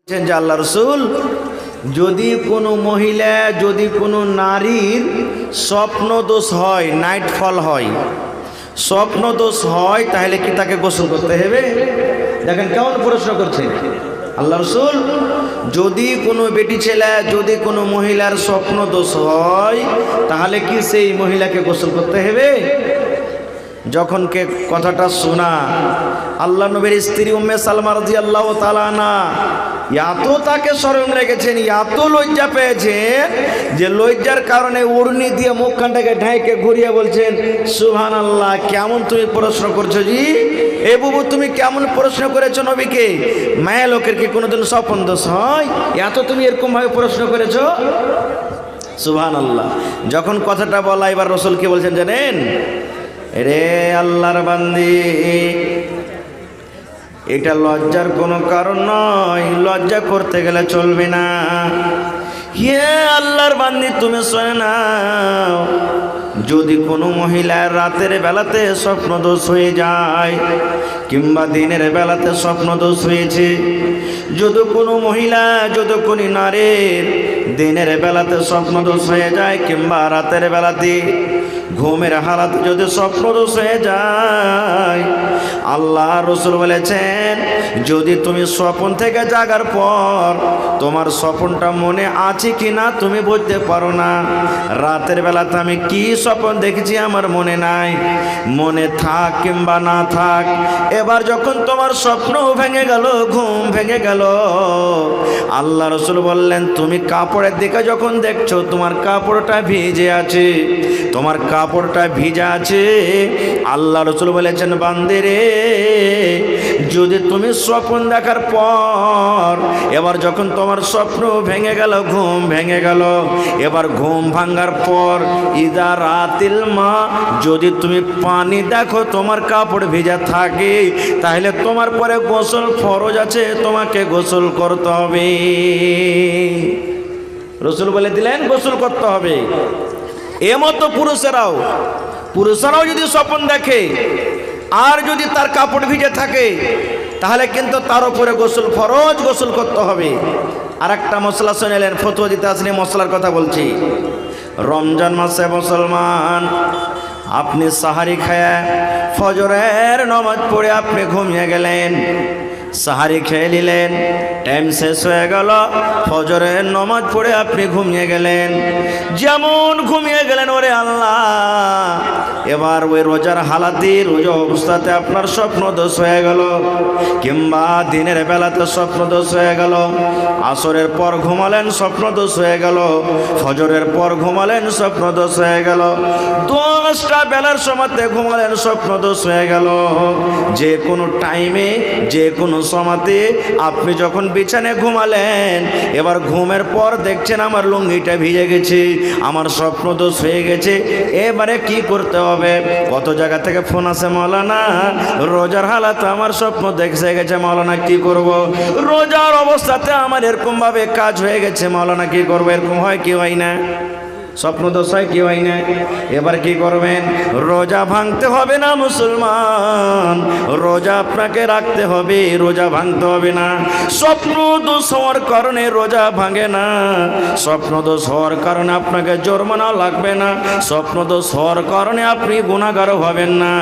যে আল্লাহ রসুল যদি কোনো মহিলা যদি কোনো নারীর স্বপ্ন দোষ হয়, নাইট ফল হয়, স্বপ্ন দোষ হয়, তাহলে কি তাকে গোসল করতে হবে? দেখেন কেমন প্রশ্ন করছেন আল্লাহ রসুল। যদি কোনো বেটি ছেলে যদি কোনো মহিলার স্বপ্ন দোষ হয়, তাহলে কি সেই মহিলাকে গোসল করতে হবে? যখন কে কথাটা শোনা আল্লাহ নবীর স্ত্রী উম্মে সালমা রাদিয়াল্লাহু তাআলা আনহা এত তাকে স্মরণ রেখেছেন, এত লজ্জা পেয়েছেন যে লজ্জার কারণে ওড়নি দিয়ে মুখখানটাকে ঢাইকে ঘুরিয়ে বলছেন, সুবহানাল্লাহ, কেমন তুমি প্রশ্ন করছো জি? এ বুবু, তুমি কেমন প্রশ্ন করেছো নবীকে? মায়া লোকের কি কোনোদিন স্বপ্ন দোষ হয়? এত তুমি এরকম ভাবে প্রশ্ন করেছো? সুবহানাল্লাহ। যখন কথাটা বলা, এবার রাসূল কি বলছেন জানেন? রে আল্লাহর বান্দি, এটা লজ্জার কোনো কারণ নয়, লজ্জা করতে গেলে চলবে না। হে আল্লাহর বান্দি, তুমি শোনে নাও, যদি কোনো মহিলার রাতের বেলাতে স্বপ্ন দোষ হয়ে যায় কিংবা দিনের বেলাতে স্বপ্ন দোষ হয়েছে, যদি কোনো মহিলা যদি কোনো নারীর দিনের বেলাতে স্বপ্ন দোষ হয়ে যায় কিংবা রাতের বেলাতে ঘুমের হালাতে যদি স্বপ্ন দোষ হয়ে যায়, আল্লাহ রসুল বলেছেন, যদি তুমি স্বপ্ন থেকে জাগার পর তোমার স্বপ্নটা মনে আছে কি না তুমি বুঝতে পারো না, রাতের বেলাতে আমি কি স্বপ্ন দেখেছি আমার মনে নাই, মনে থাক কিংবা না থাক, এবার যখন তোমার স্বপ্ন ভেঙে গেল, ঘুম ভেঙে গেল, আল্লাহ রসুল বললেন, তুমি কাপড়ের দিকে যখন দেখছো তোমার কাপড়টা ভিজে আছে, তোমার কাপড়টা ভিজা আছে, আল্লাহ রসুল বলেছেন, বান্দে রে, যদি তুমি স্বপ্ন দেখার পর এবার যখন তোমার স্বপ্ন ভেঙে গেল, ঘুম ভেঙে গেল, এবার ঘুম ভাঙার পর ইদা রাতিল মা, যদি তুমি পানি দেখো তোমার কাপড় ভিজা থাকে, তাহলে তোমার পরে গোসল ফরজ আছে, তোমাকে গোসল করতে হবে। রসুল বলে দিলেন গোসল করতে হবে। এমতো পুরুষেরাও যদি স্বপ্ন দেখে আর যদি তার কাপড় ভিজে থাকে, তাহলে কিন্তু তার উপরে গোসল ফরজ, গোসল করতে হবে। আর একটা মশলা শুনেলেন, ফতোয়া দিতে আসলে মশলার কথা বলছি। রমজান মাসে মুসলমান, আপনি সাহারি খায়া ফজরের নামাজ পড়ে আপনি ঘুমিয়ে গেলেন, সাহারি খেয়ে নিলেন, টাইম শেষ হয়ে গেল, ফজরের নামাজ পড়ে আপনি ঘুমিয়ে গেলেন। যেমন ঘুমিয়ে গেলেন, ওরে আল্লাহ, এবার ওই রোজার হালাতে, রোজা অবস্থাতে আপনার স্বপ্ন দোষ হয়ে গেল কিংবা দিনের বেলাতে স্বপ্ন দোষ হয়ে গেল, আসরের পর ঘুমালেন স্বপ্ন দোষ হয়ে গেল, ফজরের পর ঘুমালেন স্বপ্ন দোষ হয়ে গেল, 10টা বেলার সময়তে ঘুমালেন স্বপ্ন দোষ হয়ে গেল, যে কোনো টাইমে যে কোনো সময়তে আপনি যখন বিছানায় ঘুমালেন, এবার ঘুমের পর দেখছেন আমার লুঙ্গিটা ভিজে গেছে, আমার স্বপ্ন দোষ হয়ে গেছে, এবারে কি করতে হবে? কত জায়গা থেকে ফোন আসে, মাওলানা রোজার হালাতে আমার স্বপ্ন দেখে গেছে, মাওলানা কি করব? রোজার অবস্থাতে আমার এরকম ভাবে কাজ হয়ে গেছে, মাওলানা কি করবো? এরকম হয় কি হয় না? স্বপ্ন দোষ হয় কি হয় না? এবার কি করবেন? রোজা ভাঙতে হবে না মুসলমান, রোজা আপনাকে রাখতে হবে, রোজা ভাঙতে হবে না। স্বপ্ন দোষ হওয়ার কারণে রোজা ভাঙে না, স্বপ্ন দোষ হওয়ার কারণে আপনাকে জরিমানা লাগবে না, স্বপ্ন দোষ হওয়ার কারণে আপনি গুনাহগার হবেন না।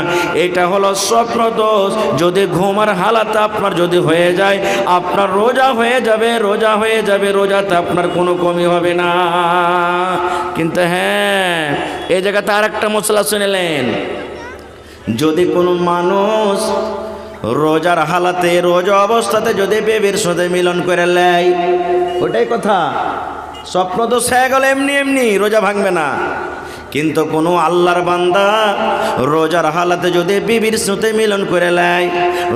এটা হলো স্বপ্ন দোষ। যদি ঘুমার হালাতে আপনার যদি হয়ে যায়, আপনার রোজা হয়ে যাবে, রোজা হয়ে যাবে, রোজাতে আপনার কোনো কমি হবে না। কিন্তু হ্যাঁ, এই জায়গাতে আর একটা মশলা শুনেলেন, যদি কোনো মানুষ রোজার হালাতে, রোজা অবস্থাতে যদি বেবির সাথে মিলন করে নেয়, ওটাই কথা, স্বপ্ন তো হয়ে গেল, এমনি এমনি রোজা ভাঙবে না। কিন্তু কোনো আল্লাহর বান্দা রোজার হালাতে যদি বিবির সাথে মিলন করে নেয়,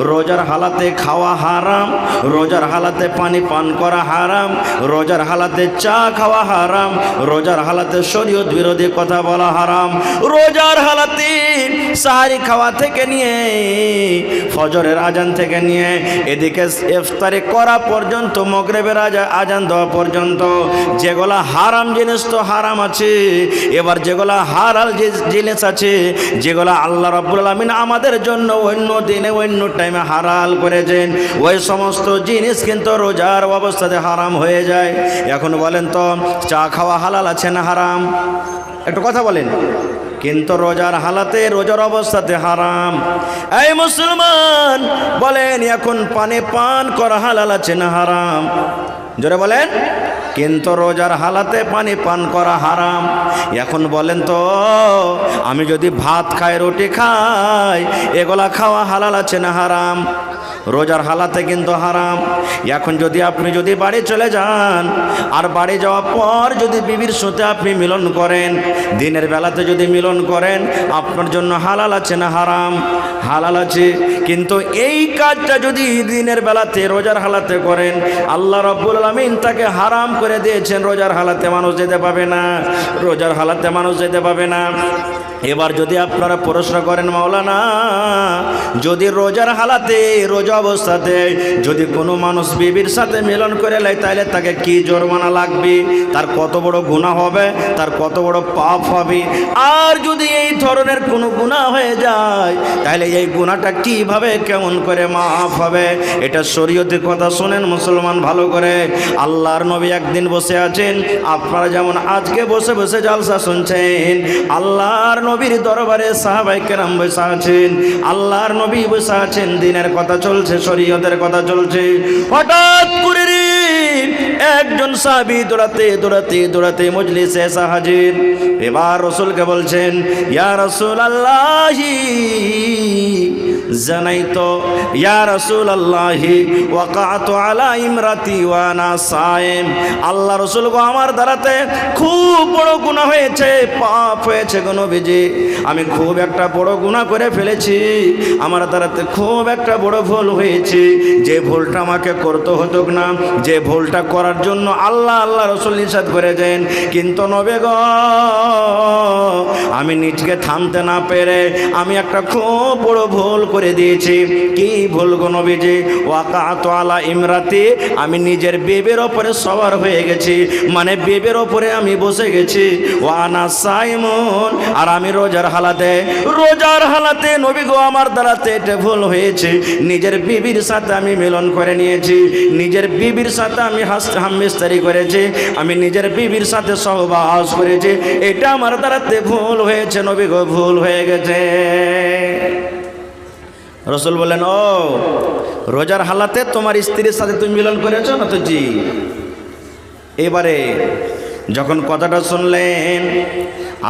রোজার হালাতে খাওয়া হারাম, রোজার হালাতে পানি পান করা হারাম, রোজার হালাতে চা খাওয়া হারাম, রোজার হালাতে শরীয়ত বিরোধী কথা বলা হারাম, রোজার হালাতে সাহারি খাওয়া থেকে নিয়ে ফজরের আজান থেকে নিয়ে এদিকে ইফতারি করা পর্যন্ত, মাগরিবের আজান দেওয়া পর্যন্ত যেগুলা হারাম জিনিস তো হারাম আছে। এবার যেগুলো যতগুলা হালাল যে জিনিস আছে, যেগুলা আল্লাহ রাব্বুল আলামিন আমাদের জন্য অন্য দিনে অন্য টাইমে হালাল করেছেন, ওই সমস্ত জিনিস কিন্তু রোজার অবস্থাতে হারাম হয়ে যায়। এখন বলেন তো, চা খাওয়া হালাল আছে না হারাম? একটু কথা বলেন। কিন্তু রোজার হালাতে, রোজার অবস্থাতে হারাম। এই মুসলমান বলেন, এখন পানি পান করা হালাল আছে না হারাম? জোরে বলেন। কিন্তু রোজার হালাতে পানি পান করা হারাম। এখন বলেন তো, আমি যদি ভাত খাই, রুটি খাই, এগুলা খাওয়া হালাল আছে না হারাম? রোজার হালাতে কিন্তু হারাম। এখন আপনি যদি বাড়ি চলে যান, আর বাড়ি যাওয়ার পর যদি বিবির সাথে আপনি মিলন করেন, দিনের বেলাতে যদি মিলন করেন, আপনার জন্য হালাল আছে না হারাম? হালাল আছে। কিন্তু এই কাজটা যদি দিনের বেলাতে, রোজার হালাতে করেন, আল্লাহ রাব্বুল আলামিন তাকে হারাম করে দিয়েছেন। রোজার হালাতে মানুষ যেতে পাবে না, রোজার হালাতে মানুষ যেতে পাবে না। এবার যদি আপনারা প্রশ্ন করেন, মাওলানা, যদি রোজার হালাতে, রোজা অবস্থাতে যদি কোনো মানুষ বিবির সাথে মিলন করে নেয়, তাহলে তাকে কি জরিমানা লাগবে? তার কত বড় গুনাহ হবে? তার কত বড় পাপ হবে? আর যদি এই ধরনের কোনো গুনাহ হয়ে যায়, তাহলে এই গুনাহটা কিভাবে, কেমন করে মাফ হবে? এটা শরীয়তের কথা। শোনেন মুসলমান ভালো করে। আল্লাহর নবী একদিন বসে আছেন, আপনারা যেমন আজকে বসে বসে জালসা শুনছেন, আল্লাহর নবীর দরবারে সাহাবায়ে কেরাম বসে আছেন, আল্লাহর নবী বসে আছেন, দিনের কথা চলছে, শরীয়তের কথা চলছে। হঠাৎ করে একজন সাহাবী দৌড়াতে মজলিসে এসে হাজির। এবার রাসূলকে বলছেন, ইয়া রাসূলুল্লাহি জানাইতো, ইয়া রাসূলুল্লাহি ওয়াকাতু আলা ইমরাতি ওয়া আনা সায়েম। আল্লাহ রাসূল গো, আমার দ্বারাতে খুব বড় গুনাহ হয়েছে, পাপ হয়েছে গো নবীজি। আমি খুব একটা বড় গুনাহ করে ফেলেছি, আমার দ্বারাতে খুব একটা বড় ভুল হয়েছে। যে ভুলটা আমাকে করতে হতো না, যে ভুলটা করার জন্য আল্লাহ রাসূল নিষেধ করেছেন, কিন্তু নবী গো, আমি নিজকে থামতে না পেরে আমি একটা খুব বড় ভুল করে দিয়েছি। কি ভুল গো নবীজি? ওয়াকাতু আলা ইমরাতি, আমি নিজের বিবির ওপরে সওয়ার হয়ে গেছি, মানে বিবির ওপরে আমি বসে গেছি। ওয়ানা সাইমুন, আর আমি রোজার হালাতে নবী গো, আমার দ্বারাতে এটা ভুল হয়েছে। নিজের বিবির সাথে আমি মিলন করে নিয়েছি, নিজের বিবির সাথে আমি হামবিস্তারি করেছি, আমি নিজের বিবির সাথে সহবাস করেছি। এটা আমার দ্বারাতে ভুল হয়েছে নবী গো, ভুল হয়ে গেছে। রাসূল বলেন, ও রোজার হালাতে তোমার স্ত্রীর সাথে তুমি মিলন করেছো না? তো জি। এবারে যখন কথাটা শুনলেন,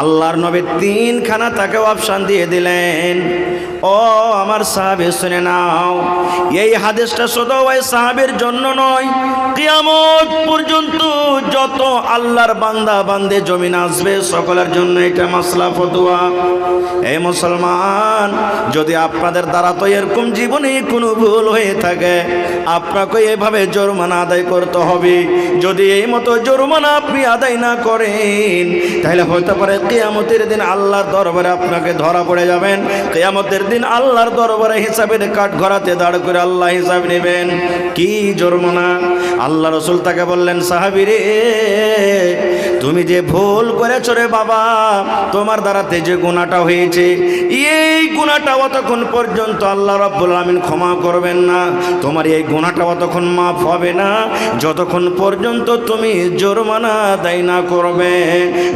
আল্লাহর নবী তিনখানা তাকে অপশান দিয়ে দিলেন। ও আমার সাহাবী, শুনে নাও, এই হাদিসটা শুধু ওই সাহাবীর জন্য নয়, কিয়ামত পর্যন্ত যত আল্লাহর বান্দা বান্দে জমিন আসবে সকলের জন্য এটা মাসলা ফতোয়া। এই মুসলমান, যদি আপনাদের দ্বারা তো এরকম জীবনে কোনো ভুল হয়ে থাকে, আপনাকে এভাবে জরিমানা আদায় করতে হবে। যদি এই মতো জরিমানা আপনি আদায় না করেন, তাহলে হতে পারে কিয়ামতের দিন আল্লাহর দরবারে আপনাকে ধরা পড়ে যাবেন। কিয়ামতের দিন আল্লাহর দরবারে হিসাবের কাঠ ঘরাতে দাঁড় করে আল্লাহ হিসাব নেবেন। কি জরিমানা? আল্লাহ রাসূল তাকে বললেন, সাহাবী রে, তুমি যে ভুল করেছো রে বাবা, তোমার দ্বারাতে যে গুনাহটা হয়েছে, এই গুনাহটা অতক্ষণ পর্যন্ত আল্লাহ রাব্বুল আলামিন ক্ষমা করবেন না। তোমার এই গুনাহটা অতক্ষণ মাফ হবে না যতক্ষণ পর্যন্ত তুমি জরিমানা আদায় না করবে,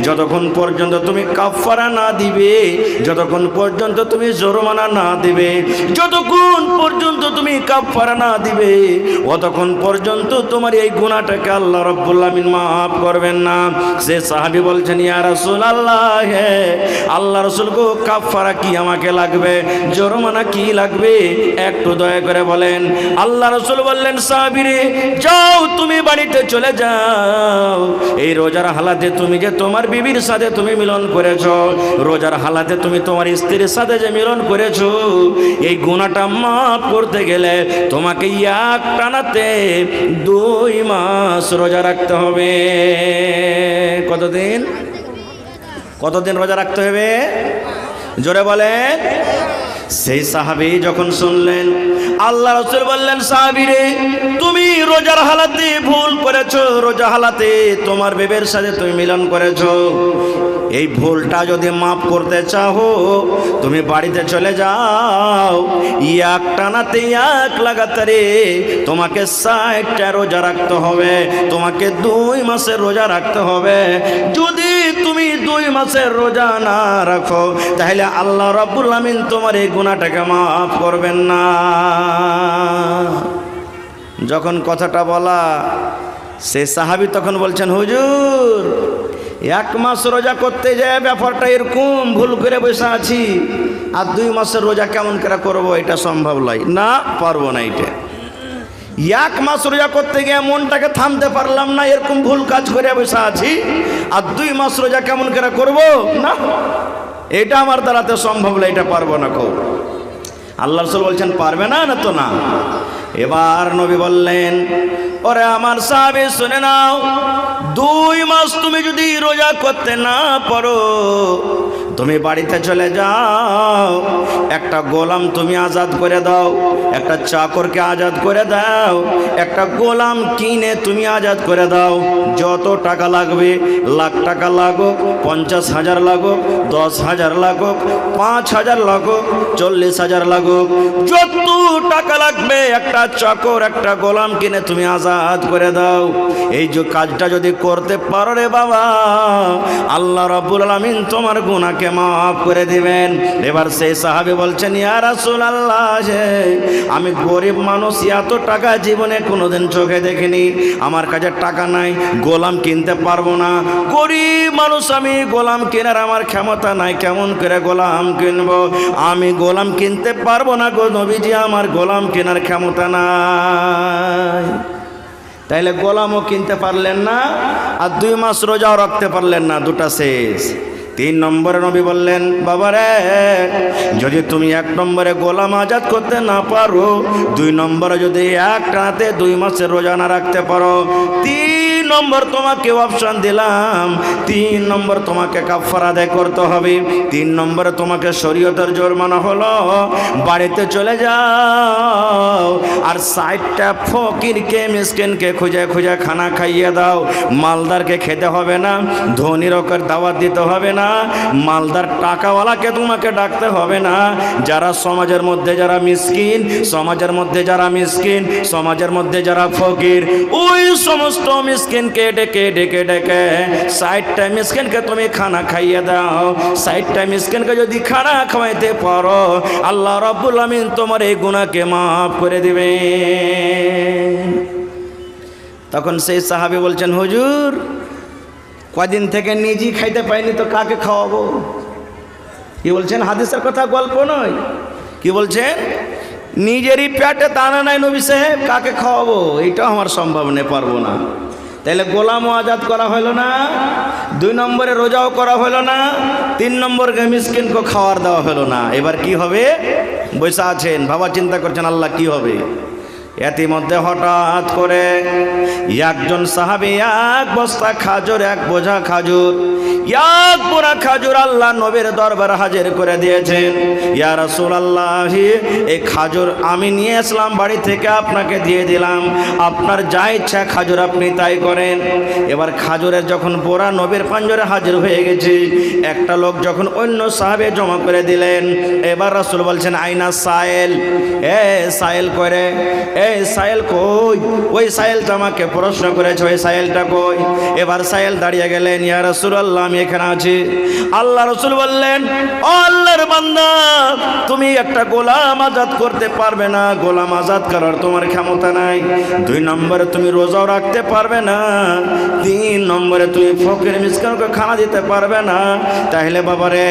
যতক্ষণ পর্যন্ত তুমি কাফারা না দিবে, যতক্ষণ পর্যন্ত তুমি জরিমানা না দিবে, যতক্ষণ পর্যন্ত তুমি কাফারা না দিবে, অতক্ষণ পর্যন্ত তোমার এই গুনাহটাকে আল্লাহ রাব্বুল আলামিন মাফ করবেন না। সে সাহাবী বলছেন, ইয়া রাসূলুল্লাহ, আল্লাহ রাসূল গো, কাফারা কি আমাকে লাগবে, জরিমানা কি লাগবে, একটু দয়া করে বলেন। আল্লাহ রাসূল বললেন, সাহাবী রে, যাও তুমি বাড়িতে চলে যাও। এই রোজার হালাতে তুমি যে তোমার বিবির সাথে তুমি মিলন করেছো, রোজার হালাতে তুমি তোমার স্ত্রীর সাথে যে মিলন করেছো, এই গুনাহটা মাফ করতে গেলে তোমাকে এক টানাতে 2 মাস রোজা রাখতে হবে। কতদিন রোজা রাখতে হবে? জোরে বলেন। সেই সাহাবী যখন শুনলেন, আল্লাহ রাসূল বললেন, সাহাবী রে, তুমি রোজার হালাতে ভুল করেছো, রোজা হালাতে তোমার বিবির সাথে তুমি মিলন করেছো। এই ভুলটা যদি মাফ করতে চাও তুমি বাড়িতে চলে যাও, এক টানাতে এক লাগাতারে তোমাকে 60টা রোজা রাখতে হবে, তোমাকে 2 মাসের রোজা রাখতে হবে। যদি তুমি 2 মাসের রোজা না রাখো তাহলে আল্লাহ রাব্বুল আমিন তোমার এই গুনাহটাকে মাফ করবেন না। যখন কথাটা বলা, সে সাহাবী তখন বলছেন, হুজুর 1 মাস রোজা করতে যায় ব্যাপারটা এরকম, ভুল করে বসে আছি, আর 2 মাসের রোজা কেমন করে করবো, এটা সম্ভব নয়, না পারবো না। এটা 1 মাস রোজা করতে গিয়ে মনটাকে থামতে পারলাম না, এরকম ভুল কাজ করে বসে আছি, আর 2 মাস রোজা কেমন করে করবো, না এটা আমার দ্বারাতে সম্ভব না, এটা পারবো না। কো আল্লাহ রাসূল বলছেন পারবে না, না তো না। এবার নবী বললেন, ওরে আমার সাহাবী শুনে নাও, 2 মাস তুমি যদি রোজা করতে না পারো তুমি বাড়িতে চলে যাও, একটা গোলাম তুমি আজাদ করে দাও, একটা চাকরকে আজাদ করে দাও, একটা গোলাম কিনে তুমি আজাদ করে দাও। যত টাকা লাগবে, লাখ টাকা লাগুক, 50,000 লাগুক, 10,000 লাগুক, 5,000 লাগুক, 40,000 লাগুক, যত টাকা লাগবে একটা চাকর একটা গোলাম কিনে তুমি আজাদ করে দাও। এই যে কাজটা যদি করতে পারো রে বাবা, আল্লাহ রাব্বুল আলামিন তোমার গুনাহকে মাফ করে দিবেন। এবার সেই সাহাবী বলছেন, ইয়া রাসূলুল্লাহ, আমি গরিব মানুষ, এত টাকা জীবনে কোনোদিন চোখে দেখিনি, আমার কাছে টাকা নাই, গোলাম কিনতে পারবো না, গরিব মানুষ আমি, গোলাম কেনার আমার ক্ষমতা নাই, কেমন করে গোলাম কিনবো, আমি গোলাম কিনতে পারবো না গো নবীজি, আমার গোলাম কেনার ক্ষমতা নাই। তাইলে গোলামও কিনতে পারলেন না, আর 2 মাস রোজাও রাখতে পারলেন না, দুটা শেষ। 3 নম্বরে নবী বললেন, বাবারে, যদি তুমি 1 নম্বরে গোলাম আজাদ করতে না পারো, 2 নম্বরে যদি এক টানাতে 2 মাসের রোজা না রাখতে পারো, 3 নম্বর তোমাকে অপশন দিলাম, 3 নম্বর তোমাকে কাফারা আদায় করতে হবে। 3 নম্বরে তোমাকে শরীয়তের জরিমানা হলো বাড়িতে চলে যাও আর 60টা ফকিরকে মিসকিনকে খুঁজে খুঁজে খানা খাইয়ে দাও। মালদারকে খেতে হবে না, ধনীর ওকে দাওয়াত দিতে হবে না, মালদার টাকাওয়ালাকে তোমাকে ডাকতে হবে না। যারা সমাজের মধ্যে যারা মিসকিন, সমাজের মধ্যে যারা মিসকিন, সমাজের মধ্যে যারা ফকির, ওই সমস্ত মিসকিনকে ডেকে ডেকে ডেকে 60টা মিসকিনকে তুমি খানা খাইয়ে দাও। 60টা মিসকিনকে যদি খানা খাওয়াইতে পারো, আল্লাহ রাব্বুল আমিন তোমার এই গুনাহকে মাফ করে দিবে। তখন সেই সাহাবী বলছেন, হুজুর কদিন থেকে নিজেই খাইতে পাইনি তো কাকে খাওয়াবো? কি বলছেন? হাদিসের কথা, গল্প নয়। কি বলছেন? নিজেরই পেটে দানা নাই নবী সাহেব, কাকে খাওয়াবো? এইটাও আমার সম্ভব নেই, পারবো না। তাহলে গোলামও আজাদ করা হলো না, 2 নম্বরে রোজাও করা হলো না, 3 নম্বরকে মিসকিনকে খাওয়ার দেওয়া হলো না। এবার কি হবে? বসে আছেন, বাবা চিন্তা করছেন আল্লাহ কি হবে। ইতিমধ্যে হঠাৎ করে একজন সাহাবী 1 বস্তা খাজুর, 1 বোঝা খাজুর, 1 বোরা খাজুর আল্লাহ নবীর দরবারে হাজির করে দিয়েছেন। ইয়া রাসূলুল্লাহ, এই খাজুর আমি নিয়ে আসলাম বাড়ি থেকে, আপনাকে দিয়ে দিলাম, আপনার যা ইচ্ছা খাজুর আপনি তাই করেন। এবার খাজুরের যখন বোরা নবীর পাঞ্জরে হাজির হয়ে গেছে, একটা লোক যখন অন্য সাহাবে জমা করে দিলেন, এবার রাসূল বলছেন, আইনা সাইল, এ সাইল করে, এই সাইল কই? ওই সাইলটা আমাকে প্রশ্ন করেছে, ওই সাইলটা কই? এবার সাইল দাঁড়িয়ে গেলেন, ইয়া রাসূলুল্লাহ আমি এখানে আছি। আল্লাহ রাসূল বললেন, ও আল্লাহর বান্দা, তুমি একটা গোলাম আজাদ করতে পারবে না, গোলাম আজাদ করার তোমার ক্ষমতা নাই। 2 নম্বরে তুমি রোজাও রাখতে পারবে না, 3 নম্বরে তুমি ফকির মিসকিনকে খানা দিতে পারবে না। তাহলে বাবারে,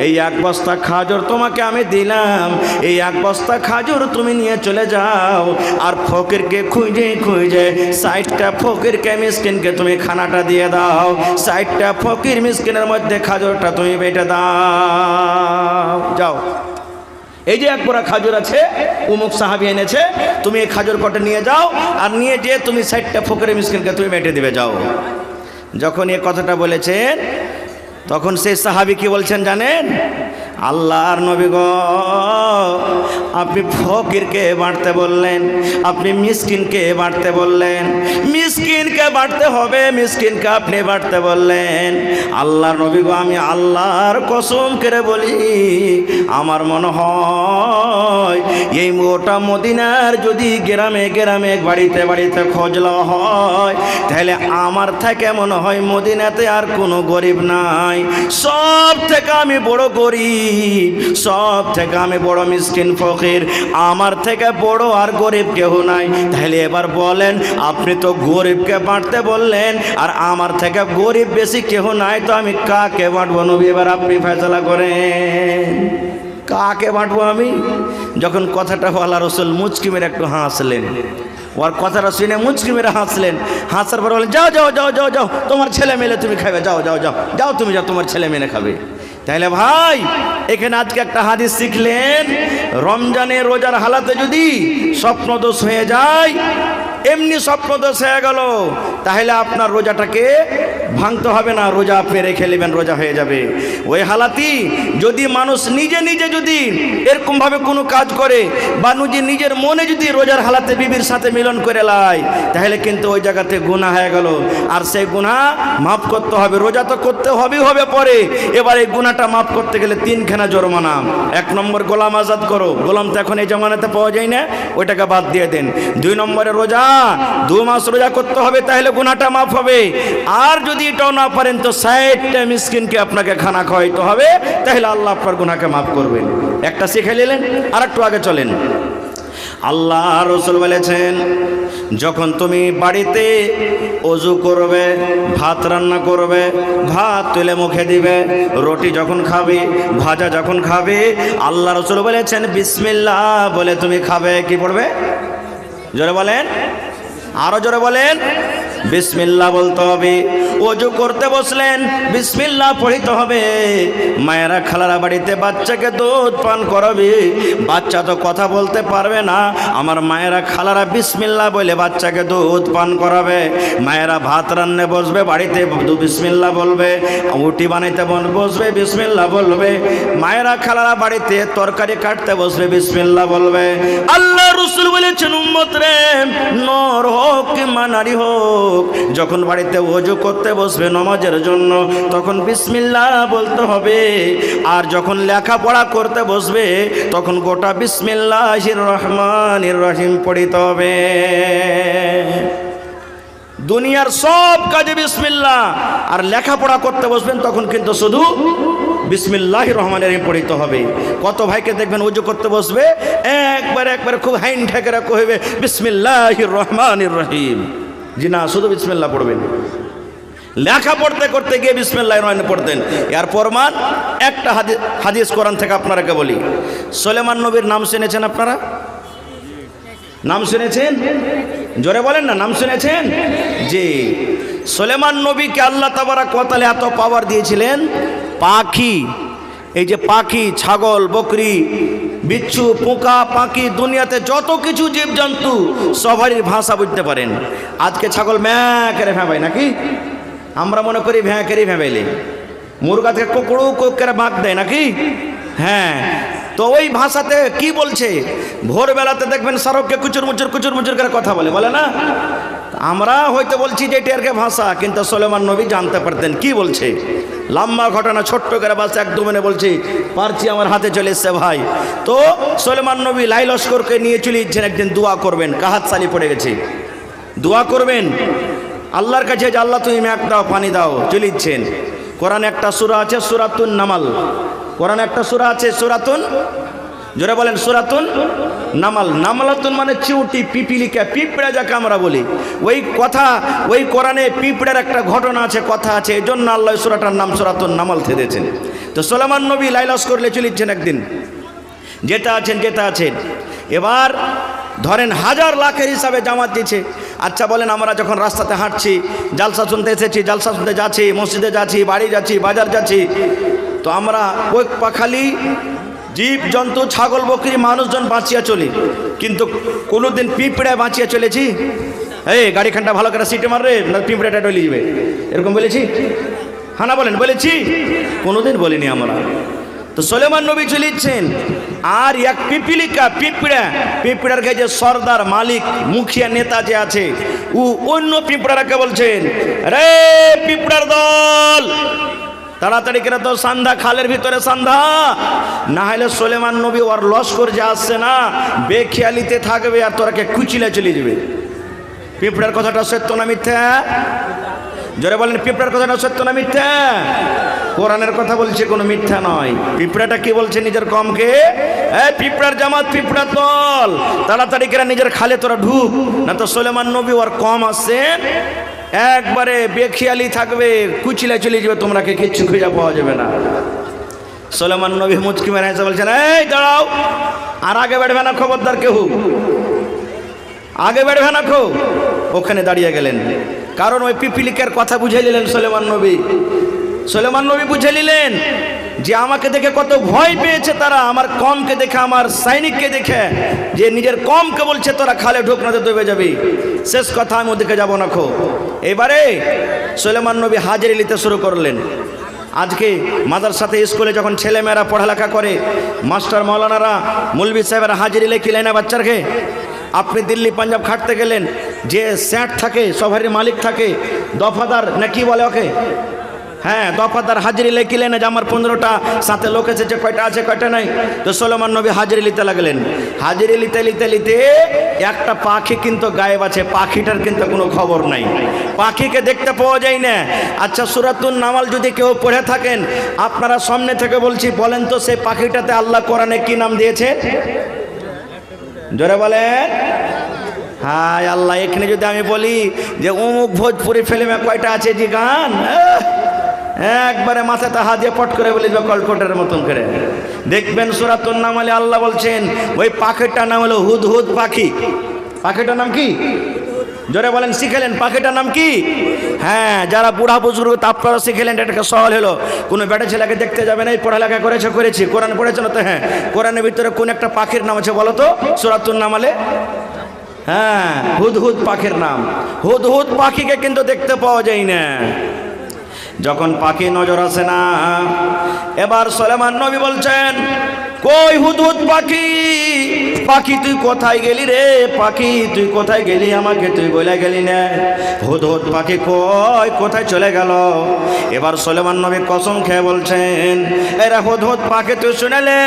এই 1 বস্তা খাজুর তোমাকে আমি দিলাম, এই 1 বস্তা খাজুর তুমি নিয়ে চলে যাও, আর ফকিরকে খুঁজে খুঁজে 60টা ফকিরকে মিসকিনকে তুমি খানাটা দিয়ে দাও। 60টা ফকির মিসকিনের মধ্যে খাজুরটা তুমি বেটে দাও। যাও, এই যে 1 বোরা খাজুর আছে, অমুক সাহাবী এনেছে, তুমি এই খাজুর কটা নিয়ে যাও, আর নিয়ে যেয়ে তুমি 60টা ফকির মিসকিনকে তুমি বেটে দিবে, যাও। যখন এই কথাটা বলেছেন, তখন সেই সাহাবী কি বলছেন জানেন? আল্লাহর নবী গো, আপনি ফকিরকে বাঁটতে বললেন, আপনি মিসকিনকে বাঁটতে বললেন, মিসকিনকে বাঁটতে হবে, মিসকিনকে আপনি বাঁটতে বললেন। আল্লাহর নবী গো, আমি আল্লাহর কসম করে বলি, আমার মনে হয় এই গোটা মদিনার যদি গ্রামে গ্রামে বাড়িতে বাড়িতে খোঁজ লওয়া হয়, তাহলে আমার থেকে মনে হয় মদিনাতে আর কোনো গরিব নাই। সব থেকে আমি বড় গরিব, সব থেকে আমি বড় মিসকিন ফকির, আমার থেকে বড় আর গরিব কেউ নাই। তাহলে এবার বলেন, আপনি তো গরিবকে বাঁটতে বললেন, আর আমার থেকে গরিব বেশি কেউ নাই, তো আমি কাকে বাঁটবো নবী? এবার আপনি ফয়সালা করেন, কাকে বাঁটবো আমি? যখন কথাটা আল্লাহ রসুল মুচকি মেরে একটু হাসলেন, ওর কথাটা শুনে মুচকি মেরে হাসলেন, হাসার পর বলেন, যাও যাও যাও যাও যাও, তোমার ছেলে মেলে তুমি খাবে, যাও যাও যাও যাও, তুমি যাও, তোমার ছেলে মেলে খাবে। তাহলে ভাই, এখানে আজকে একটা হাদিস শিখলেন, রমজানে রোজার হালাতে যদি স্বপ্নদোষ হয়ে যায়, এমনি স্বপ্নদোষ হয়ে গেল, তাহলে আপনার রোজাটাকে ভাঙতে হবে না, রোজা আপনি রেখে নেবেন, রোজা হয়ে যাবে। ওই হালাতি যদি মানুষ নিজে নিজে যদি এরকমভাবে কোনো কাজ করে, বা নিজের মনে যদি রোজার হালাতে বিবির সাথে মিলন করে লাই, তাহলে কিন্তু ওই জায়গাতে গুনাহ হয়ে গেল, আর সেই গুনাহ মাফ করতে হবে। রোজা তো করতে হবেই হবে পরে, এবার এই গুনাহটা মাফ করতে গেলে 3খানা জরিমানা। 1 নম্বর গোলাম আজাদ করো, গোলাম তো এখন এই জমানাতে পাওয়া যায় না, ওইটাকে বাদ দিয়ে দেন। 2 নম্বরে রোজা 2 মাস রোজা করতে হবে, তাহলে গুনাহটা মাফ হবে। আর যদি এটাও না পারেন, তো 60টা মিসকিনকে আপনাকে খানা খাওয়াইতে হবে, তাহলে আল্লাহ আপনার গুনাহকে মাফ করবেন। একটা শিখে নিলেন, আর একটু আগে চলেন। আল্লাহ রসুল বলেছেন, যখন তুমি বাড়িতে ওযু করবে, ভাত রান্না করবে, ভাত তুলে মুখে দিবে, রুটি যখন খাবে, ভাজা যখন খাবে, আল্লাহ রসুল বলেছেন বিসমিল্লাহ বলে তুমি খাবে। কি পড়বে? জোরে বলেন, আরো জোরে বলেন। বিসমিল্লাহ বলতে হবে। ওযু করতে বসলেন, বিসমিল্লাহ পড়িতে হবে। মায়েরা খালারা বাড়িতে বাচ্চাকে দুধ পান করাবে, বাচ্চা তো কথা বলতে পারবে না, আমার মায়েরা খালারা বিসমিল্লাহ বলে বাচ্চাকে দুধ পান করাবে। মায়েরা ভাত রান্নে বসবে, বাড়িতে বিসমিল্লাহ বলবে, রুটি বানাইতে বসবে, বিসমিল্লাহ বলবে। মায়েরা খালারা বাড়িতে তরকারি কাটতে বসবে, বিসমিল্লাহ বলবে। আল্লাহ রাসূল বলেছেন, উম্মত রে, নর হোক কিংবা নারী হোক, যখন বাড়িতে ওযু করতে বসবে নামাজের জন্য, তখন বিসমিল্লাহ বলতে হবে। আর যখন লেখাপড়া করতে বসবে, তখন গোটা বিসমিল্লাহির রহমানির রহিম পড়িতে হবে। দুনিয়ার সব কাজে বিসমিল্লাহ, আর লেখাপড়া করতে বসবেন তখন কিন্তু শুধু বিসমিল্লাহির রহমানির রহিম পড়িতে হবে। কত ভাইকে দেখবেন ওযু করতে বসবে, একবার খুব হাইন ঠেকেরা কইবে বিসমিল্লাহির রহমানির রহিম। জি না, শুধু বিসমিল্লাহ পড়বেন। লেখা পড়তে করতে গিয়ে বিসমিল্লাহির রহমানির রহিম পড়তেন। এর প্রমাণ একটা হাদিস কোরআন থেকে আপনারাকে বলি। সুলাইমান নবীর নাম শুনেছেন আপনারা? নাম শুনেছেন? জোরে বলেন না, নাম শুনেছেন? জি, সুলাইমান নবীকে আল্লাহ তাবারক ওয়া তাআলা এত পাওয়ার দিয়েছিলেন, পাখি, এই যে পাখি, ছাগল, বকরি, বিচ্ছু, পোকা, পাখি, দুনিয়াতে যত কিছু জীবজন্তু সবারই ভাষা বুঝতে পারেন। আজকে ছাগল ম্যাঁ করে ভেঁবাই নাকি? আমরা মনে করি ভ্যাঁ করে ভেঁবাইলে, মুরগা থেকে কুকুরু করে বাঁক দেয় নাকি? হ্যাঁ, তো ওই ভাষাতে কি বলছে? ভোরবেলাতে দেখবেন সারককে কুচুর মুচুর করে কথা বলে না? আমরা হয়তো বলছি যে এটাকে ভাষা, কিন্তু সুলাইমান নবী জানতে পারতেন কি বলছে। লম্বা ঘটনা, ছোট্ট করে বাস একদম মনে বলছি, পারছি আমার হাতে চলে এসছে ভাই। তো সুলাইমান নবী লাই লস্করকে নিয়ে চলে যাচ্ছেন, একদিন দোয়া করবেন, কাহাত সালি পড়ে গেছে, দোয়া করবেন আল্লাহর কাছে যে আল্লাহ তুমি মেঘ দাও, পানি দাও, চলে যাচ্ছেন। কোরআনে একটা সূরা আছে সূরাতুন নামাল, কোরআনে একটা সূরা আছে সূরাতুন, জোরে বলেন সূরাতুন নামাল। নামালাতুন মানে চিউটি, পিপিলিকা, পিঁপড়া যাকে আমরা বলি। ওই কথা, ওই কোরআনে পিঁপড়ার একটা ঘটনা আছে, কথা আছে, এই জন্য আল্লাহ সূরাটার নাম সূরাতুন নামাল থেকেছেন। তো সুলাইমান নবী লাইলাস করলে চলিচ্ছেন একদিন, যেটা আছেন। এবার ধরেন হাজার লাখের হিসাবে জামাত দিচ্ছে। আচ্ছা বলেন, আমরা যখন রাস্তাতে হাঁটছি, জালসা শুনতে এসেছি, জালসা শুনতে যাচ্ছি, মসজিদে যাচ্ছি, বাড়ি যাচ্ছি, বাজার যাচ্ছি, তো আমরা ওই পাখালি, জীব জন্তু, ছাগল, বকরি, মানুষজন বাঁচিয়ে চলি, কিন্তু কোনোদিন পিঁপড়ায় বাঁচিয়ে চলেছি? এই গাড়িখানটা ভালো করে সিটে মারবে, না পিঁপড়াটা ডলে যাবে, এরকম বলেছি? হ্যাঁ না বলেন, বলেছি? কোনোদিন বলিনি আমরা। তো সুলেমান নবী চলিচ্ছেন, আর এক পিপিলিকা পিঁপড়ার গায়ে যে সর্দার মালিক মুখিয়া নেতা যে আছে ও অন্য পিঁপড়াকে বলছেন, রে পিঁপড়ার দল তাড়াতাড়ি করে তো সান্ধ্যা খালের ভিতরে সান্ধ্যা, না হলে সুলেমান নবী ওর লস্কর যে আসছে না বেখেয়ালিতে থাকবে আর তোরাকে কুচিলে চলে যাবে। পিঁপড়ার কথাটা সত্য না মিথ্যা? জোরে বলেন, পিঁপড়ার কথাটা সত্য না মিথ্যা? কোরআনের কথা বলছে, কোনো মিথ্যা নয়। পিঁপড়াটা কি বলছে নিজের কমকে, পিঁপড়ার জামাত পিঁপড়ার দল তাড়াতাড়ি করে নিজের খালে তোরা ঢুক, না তো সুলেমান নবী ওর কম আসছেন একবারে বেখেয়ালি থাকবে, কুচিলে চলে যাবে, তোমরাকে কিচ্ছু খুঁজে পাওয়া যাবে না। সুলেমান নবী মুচকি মেরে এসে বলছেন, এই দাঁড়াও, আর আগে বেড়বে না, খবরদার কেউ আগে বেড়বে না খো। ওখানে দাঁড়িয়ে গেলেন, কারণ ওই পিপিলিকার কথা বুঝে নিলেন সুলেমান নবী বুঝে নিলেন যে আমাকে দেখে কত ভয় পেয়েছে তারা, আমার কমকে দেখে, আমার সৈনিককে দেখে, যে নিজের কমকে বলছে তোরা খালে ঢুক না তো ডুবে যাবি। শেষ কথা, আমি ওদিকে যাবো না খো। এবারে সুলেমান নবী হাজিরি নিতে শুরু করলেন। আজকে মাদ্রাসাতে স্কুলে যখন ছেলেমেয়েরা পড়ালেখা করে, মাস্টার মৌলানারা মৌলভী সাহেবের হাজিরি লেখিলেন না বাচ্চারকে। আপনি দিল্লি পাঞ্জাব খাটতে গেলেন, যে স্যাট থাকে সভারই মালিক থাকে, দফাদার না কি বলে ওকে, হ্যাঁ দফাদার হাজিরি লেখিলেন যে আমার 15টা সাথে লোক এসেছে, কয়টা আছে কয়টা নাই। তো সুলেমান নবী হাজিরি নিতে লাগলেন। হাজিরি নিতে একটা পাখি কিন্তু গায়েব আছে, পাখিটার কিন্তু কোনো খবর নাই, পাখিকে দেখতে পাওয়া যায় না। আচ্ছা, সূরাতুন নামাল যদি কেউ পড়ে থাকেন, আপনারা সামনে থেকে বলছি, বলেন তো সেই পাখিটাতে আল্লাহ কোরআনে কি নাম দিয়েছে? জোরে বলেন। হায় আল্লাহ, এখানে যদি আমি বলি যে অমুক ভোজপুরি ফিল্মে কয়টা আছে যে গান, একবারে মাথাতে হাত দিয়ে পট করে বলি কলকটের মতন করে দেখবেন। সূরাতুন নামালে আল্লাহ বলছেন ওই পাখিটার নাম হলো হুদহুদ পাখি। পাখিটার নাম কি? জোরে বলেন, শিখেলেন পাখিটার নাম কি? হ্যাঁ, যারা বুড়া বুজুর্গ আপনারা শিখেলেন, এটাকে সহল হলো। কোনো বেটা ছেলেকে দেখতে যাবে না, এই পড়ালেখা করেছি, কোরআন পড়েছে না তো? হ্যাঁ, কোরআনের ভিতরে কোন একটা পাখির নাম আছে বলো তো সূরাতুন নামালে? হ্যাঁ, হুদহুদ পাখির নাম। হুদহুদ পাখিকে কিন্তু দেখতে পাওয়া যায় না। যখন পাখি নজর আসে না, এবার সুলেমান নবী বলছেন, কই হুদহুদ পাখি, পাখি তুই কোথায় গেলি রে? পাখি তুই কোথায় গেলি, আমাকে তুই বলে গেলি না। হুদহুদ পাখি কই, কোথায় চলে গেল? এবার সুলেমান নবী কসম খেয়ে বলছেন, এরা হুদহুদ পাখি তুই শুনেলে,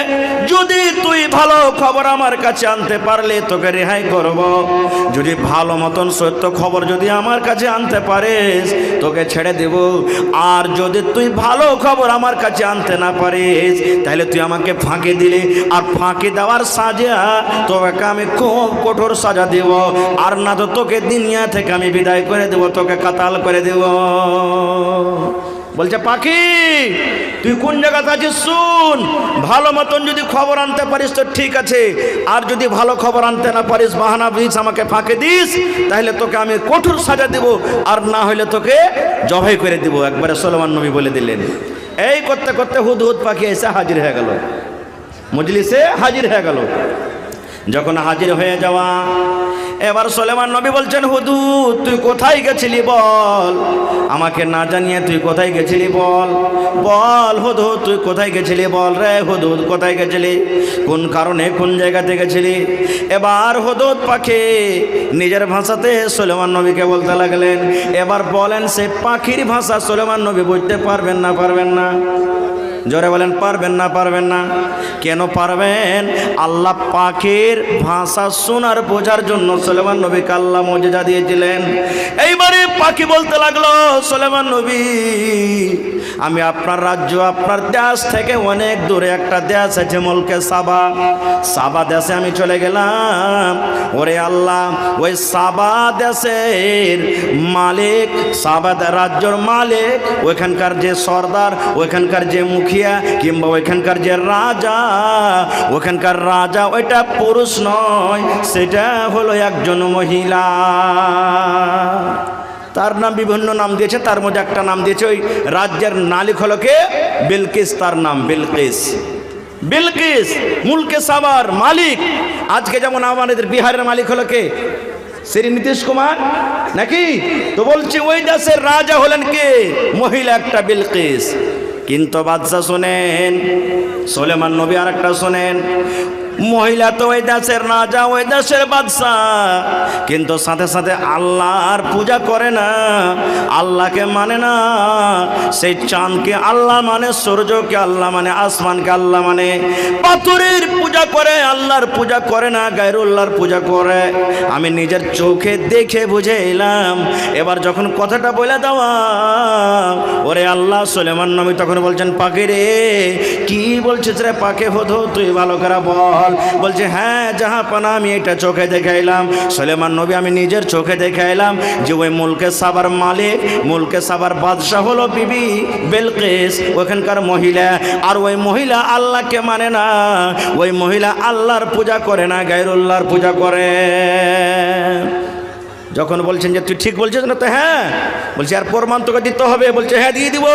যদি তুই ভালো খবর আমার কাছে আনতে পারলে তোকে রেহাই করব। যদি ভালো মতন সত্য খবর যদি আমার কাছে আনতে পারিস তোকে ছেড়ে দেব। আর যদি তুই ভালো খবর আমার কাছে আনতে না পারিস, তাহলে তুই আমাকে ফাঁকি দিলে, আর ফাঁকি দেওয়ার সাজা তোকে আমি খুব কঠোর সাজা দেব, আর না তো তোকে দুনিয়া থেকে আমি বিদায় করে দেব, তোকে কাতাল করে দেব। বলছে, পাখি তুই কোন জায়গাতে আছিস শুন, ভালো মতন যদি খবর আনতে পারিস তো ঠিক আছে, আর যদি ভালো খবর আনতে না পারিস, বাহানা দিস, আমাকে ফাঁকে দিস, তাহলে তোকে আমি কঠোর সাজা দেব, আর না হলে তোকে জবাই করে দেব। একবারে সুলেমান নবী বলে দিলেন। এই করতে করতে হুদহুদ পাখি এসে হাজির হয়ে গেল, মজলিসে হাজির হয়ে গেল। যখন হাজির হয়ে যাওয়া, এবার সুলেমান নবী বলছেন, হুদহুদ তুই কোথায় গেছিলি বল, আমাকে না জানিয়ে তুই কোথায় গেছিলি বল, বল হুদহুদ তুই কোথায় গেছিলি, বল রে হুদহুদ কোথায় গেছিলি, কোন কারণে কোন জায়গাতে গেছিলি। এবার হুদহুদ পাখি নিজের ভাষাতে সুলেমান নবীকে বলতে লাগলেন। এবার বলেন, সে পাখির ভাষা সুলেমান নবী বুঝতে পারবেন না পারবেন না? জোরে বলেন, পারবেন না পারবেন না? কেন পারবেন? আল্লাহ পাখির ভাষা শোনার বোঝার জন্য সুলেমান নবীকে আল্লাহ মুজিজা দিয়েছিলেন। এইবারে পাখি বলতে লাগলো, সুলেমান নবী আমি আপনার রাজ্য, আপনার দেশ থেকে অনেক দূরে একটা দেশ আছে মুলকে সাবা, সাবা দেশে আমি চলে গেলাম। ওরে আল্লাহ, ওই সাবা দেশের মালিক, সাবা রাজ্যর মালিক, ওইখানকার যে সর্দার, ওইখানকার যে মুখিয়া, কিংবা ওইখানকার যে রাজা, ওখানকার রাজা ওইটা পুরুষ নয়, সেটা হলো একজন মহিলা। তার নাম বিভিন্ন নাম দিয়েছে, তার মধ্যে একটা নাম দিয়েছে ওই রাজ্যের মালিক হলো কে? বিলকিস, তার নাম বিলকিস। বিলকিস মুলকে সাবার মালিক। আজকে যেমন আমাদের বিহারের মালিক হলো কে? শ্রী নীতিশ কুমার নাকি? তো বলছি ওই দেশের রাজা হলেন কে? মহিলা একটা বিলকিস। কিন্তু বাদশা শোনেন, সুলেমান নবী আর একটা শোনেন, মহিলা তো ওই দেশের রাজা, ওই দেশের বাদশা, কিন্তু সাথে সাথে আল্লাহর পূজা করে না, আল্লাহকে মানে না। সেই চাঁদকে আল্লাহ মানে, সূর্যকে আল্লাহ মানে, আসমানকে আল্লাহ মানে, পাথরের পূজা করে, আল্লাহর পূজা করে না, গায়রুল্লাহর পূজা করে। আমি নিজের চোখে দেখে বুঝে এলাম। এবার যখন কথাটা বলে দেওয়া, ওরে আল্লাহ, সুলেমান নবী তখন বলছেন, পাখি রে, কি বলছিস রে পাখি হতো, তুই ভালো করে বল। বলছে, হ্যাঁ জাহাপানা, আমি এটা চোখে দেখে এলাম। সুলেমান নবী, আমি নিজের চোখে দেখে এলাম যে ওই মুলকে সাবার মালিক, মুলকে সাবার বাদশাহ হলো বিবি বেলকিস, ওখানকার মহিলা। আর ওই মহিলা আল্লাহকে মানে না, ওই মহিলা আল্লাহর পূজা করে না, গায়রুল্লাহর পূজা করে। যখন বলছেন যে তুই ঠিক বলছিস না, তো হ্যাঁ। বলছে আর প্রমাণ তোকে দিতে হবে। বলছে হ্যাঁ দিয়ে দিব।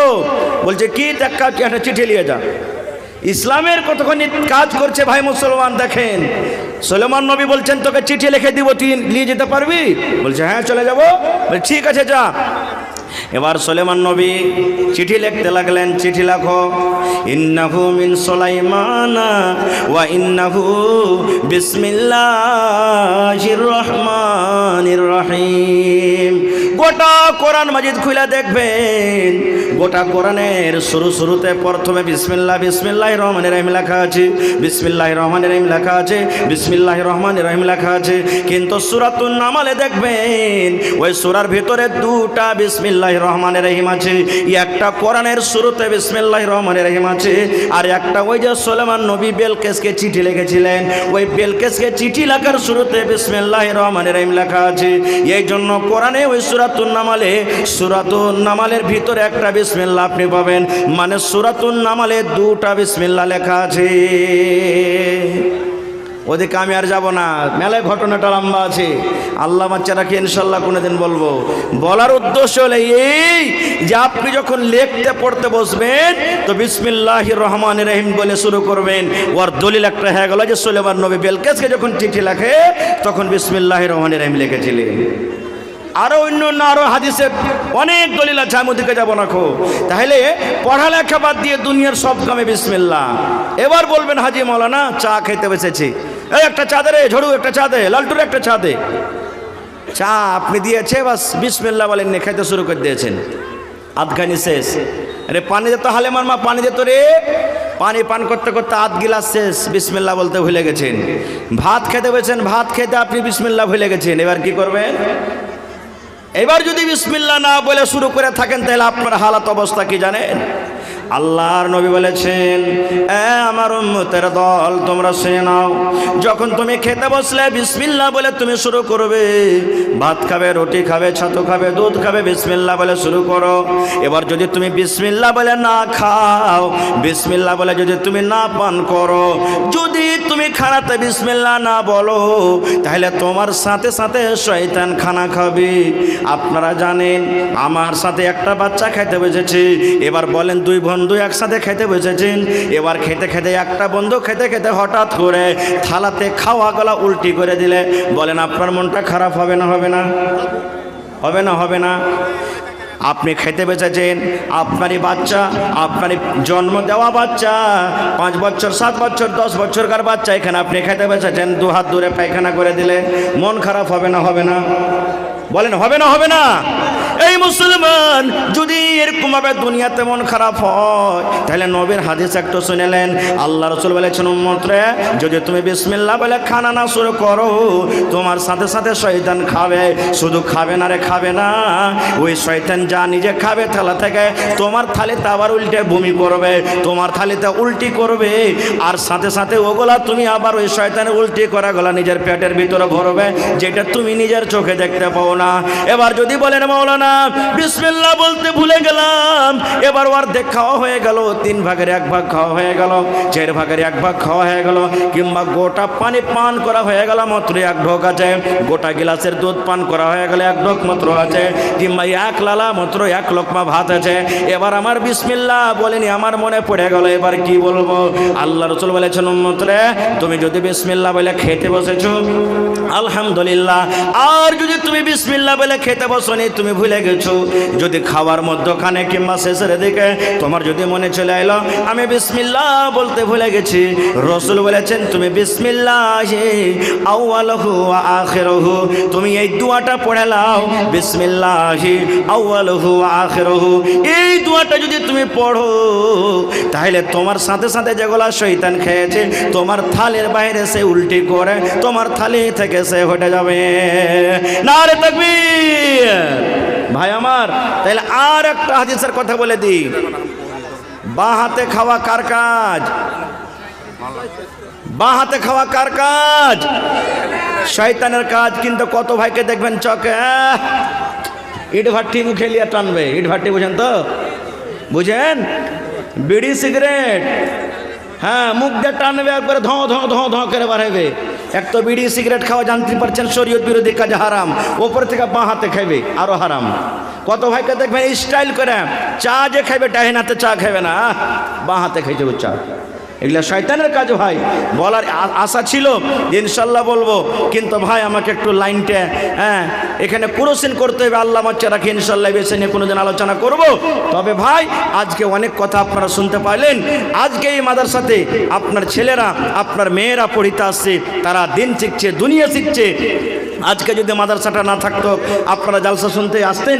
বলছে কি? একটা চিঠি নিয়ে যা। ইসলামের কতখানি কাজ করছে ভাই মুসলমান দেখেন। সুলেমান নবী বলছেন তোকে চিঠি লিখে দিব, তুই নিয়ে যেতে পারবি? বলছে হ্যাঁ চলে যাব। বলছে ঠিক আছে যা। এবার সুলেমান নবী চিঠি লিখতে লাগলেন। চিঠি লেখো, ইন্নাহু মিন সুলাইমানা ওয়া ইন্নাহু বিসমিল্লাহির রহমানির রহিম। গোটা কোরআন মাজিদ খুলে দেখবেন, গোটা কোরআনের শুরুতে প্রথমে বিসমিল্লাহ, বিসমিল্লাহির রহমানির রহিম লেখা আছে, বিসমিল্লাহির রহমানির রহিম লেখা আছে, বিসমিল্লাহির রহমানির রহিম লেখা আছে। কিন্তু সূরাতুন নামলে দেখবেন ওই সূরার ভিতরে দুটা বিসমিল্লাহির রহমানির রহিম আছে। একটা কোরআনের শুরুতে বিসমিল্লাহির রহমানির রহিম আছে, আর একটা ওই যে সুলেমান নবী বেলকিসকে চিঠি লিখেছিলেন, ওই বেলকিসকে চিঠি লেখার শুরুতে বিসমিল্লাহির রহমানির রহিম লেখা আছে। এই জন্য কোরআনে ওই সূরাতুন নামালের ভিতরে একটা বিসমিল্লাহ আপনি পাবেন, মানে সূরাতুন নামালে দুটা বিসমিল্লাহ লেখা আছে। ওদিকে আমি আর যাব না, মেলায় ঘটনাটা লম্বা আছে, আল্লাহ বাচ্চা রাখি ইনশাল্লাহ কোনোদিন বলবো। বলার উদ্দেশ্য হলো এই যে আপনি যখন লিখতে পড়তে বসবেন তো বিসমিল্লাহির রহমানির রহিম বলে শুরু করবেন। ওর দলিল একটা হয়ে গেল যে সুলেমান নবী বেলকিসকে যখন চিঠি লেখে তখন বিসমিল্লাহির রহমানির রহিম লিখেছিলেন। আরো অন্য আরো হাদিসের অনেক দলিল আছে, আমি ওদিকে যাবো না। তাহলে পড়ালেখা বাদ দিয়ে দুনিয়ার সব কামে বিসমিল্লাহ। এবার বলবেন হাজি মৌলানা চা খেতে বসেছি, এই একটা চা দে রে ঝড়ু, একটা চা দে, লালটুর একটা চা দে। চা আপনি দিয়েছে, বাস বিসমিল্লাহ বলেন, খেতে শুরু করে দিয়েছেন, আধখানি শেষ। আরে পানি দিত, হালেমার মা পানি দিত রে, পানি পান করতে করতে আধ গিলাস শেষ, বিসমিল্লাহ বলতে ভুলে গেছেন। ভাত খেতে বসেছেন, ভাত খেতে আপনি বিসমিল্লাহ ভুলে গেছেন। এবার কি করবেন? এবার যদি বিসমিল্লাহ না বলে শুরু করে থাকেন তাহলে আপনার হালাত অবস্থা কি জানেন? আল্লাহর নবী বলেছেন, আমার উম্মতের দল তোমরা শুনে নাও, যখন তুমি খেতে বসলে বিসমিল্লাহ বলে তুমি শুরু করবে। ভাত খাবে, রুটি খাবে, ছাতু খাবে, দুধ খাবে, বিসমিল্লাহ বলে শুরু করো। এবার যদি তুমি বিসমিল্লাহ বলে না খাও, বিসমিল্লাহ বলে যদি তুমি না পান করো, যদি তুমি খানাতে বিসমিল্লাহ না বলো, তাহলে তোমার সাথে সাথে শয়তান খানা খাবে। আপনারা জানেন আমার সাথে একটা বাচ্চা খেতে বসেছে। এবার বলেন দুই বন্ধু একসাথে খেতে বসেছেন। এবার খেতে খেতে একটা বন্ধু খেতে খেতে হঠাৎ করে থালাতে খাওয়া গলা উল্টি করে দিলে, বলেন আপনার মনটা খারাপ হবে না? হবে না? হবে না? হবে না? আপনি খেতে বসেছেন, আপনারই বাচ্চা, আপনারই জন্ম দেওয়া বাচ্চা, 5 বছর 7 বছর 10 বছরকার বাচ্চা, এখানে আপনি খেতে বসেছেন, 2 হাত দূরে পায়খানা করে দিলে মন খারাপ হবে না? হবে না? বলেন হবে না? হবে না? এই মুসলমান যদি এরকম ভাবে দুনিয়াতে মন খারাপ হয়, তাহলে নবীর হাদিস একটু শুনেলেন। আল্লাহ রাসূল বলেছেন, উম্মতরে যদি তুমি বিসমিল্লাহ বলে খানা না শুরু করো, তোমার সাথে সাথে শয়তান খাবে। শুধু খাবে না রে, খাবে না, ওই শয়তান যা নিজে খাবে থালা থেকে, তোমার থালিতে আবার উল্টে বমি করবে, তোমার থালিতে উল্টি করবে, আর সাথে সাথে ওগুলা তুমি আবার ওই শয়তানের উল্টি করা গলা নিজের পেটের ভিতরে ভরবে, যেটা তুমি নিজের চোখে দেখতে পাও না। এবার যদি বলেন মাওলানা বিসমিল্লাহ বলতে ভুলে গেলাম, এবার অর্ধেক খাওয়া হয়ে গেল, 3 ভাগের 1 ভাগ খাওয়া হয়ে গেল, 4 ভাগের 1 ভাগ খাওয়া হয়ে গেল, কিংবা গোটা পানি পান করা হয়ে গেল মাত্র 1 ঢোক আছে, গোটা গিলাসের দুধ পান করা হয়ে গেল 1 ঢোক মাত্র আছে, কিংবা 1 লালা মাত্র 1 লোকমা ভাত আছে। এবার আমার বিসমিল্লাহ বলেনি, আমার মনে পড়ে গেল, এবার কি বলবো? আল্লাহ রাসূল বলেছেন, উম্মতরে তুমি যদি বিসমিল্লাহ বলে খেতে বসেছো আলহামদুলিল্লাহ, আর যদি তুমি বিসমিল্লাহ বলে খেতে বসনি, তুমি ভুলে গেছো, কিছু যদি খাওয়ার মধ্যখানে কিংবা শেষের দিকে তোমার যদি মনে চলে এলো আমি বিসমিল্লাহ বলতে ভুলে গেছি, রাসূল বলেছেন তুমি বিসমিল্লাহি আউয়ালুহু ওয়া আখিরুহু, তুমি এই দোয়াটা পড়ে নাও, বিসমিল্লাহি আউয়ালুহু ওয়া আখিরুহু। এই দোয়াটা যদি তুমি পড়ো তাহলে তোমার সাথে সাথে যেগুলা শয়তান খেয়েছে তোমার থালের বাইরে সে উল্টি করে তোমার থালি থেকে সে হটে যাবে। নারে তাকবীর। ভাই আমার, তাহলে আর একটা হাদিসের কথা বলে দিই, বাঁ হাতে খাওয়া কার কাজ? বাঁ হাতে খাওয়া কার কাজ? শয়তানের কাজ। কিন্তু কত ভাইকে দেখবেন চকে ইট ভাট্টি মুখে লিয়ে টানবে, ইট ভাট্টি বুঝেন তো, বুঝেন, বিড়ি সিগারেট, হ্যাঁ মুখ দিয়ে টানবে একবারে ধঁ ধঁ ধঁ ধঁ করে বাড়াবে। এক তো বিড়ি সিগারেট খাওয়া জানতে পারছেন শরীয়ত বিরোধী কাজ, হারাম, ওপর থেকে বাঁ হাতে খাইবে আরো হারাম। কত ভাইকে দেখবেন স্টাইল করে চা যে খাইবে ডাইন হাতে চা খাইবে না, বাঁ হাতে খাইতে হবে চা। এগুলা শয়তানের কাজ ভাই। বলার আশা ছিল ইনশাল্লাহ বলবো, কিন্তু ভাই আমাকে একটু লাইনটা এখানে ক্রসিং করতে হবে, আল্লাহ বাচ্চা রাখি ইনশাল্লাহ বেছে নিয়ে কোনোদিন আলোচনা করব। তবে ভাই আজকে অনেক কথা আপনারা শুনতে পাইলেন। আজকে এই মাদ্রাসাতে আপনার ছেলেরা আপনার মেয়েরা পড়িতে আসছে, তারা দিন শিখছে, দুনিয়া শিখছে। আজকে যদি মাদ্রাসাটা না থাকতো আপনারা জালসা শুনতে আসতেন?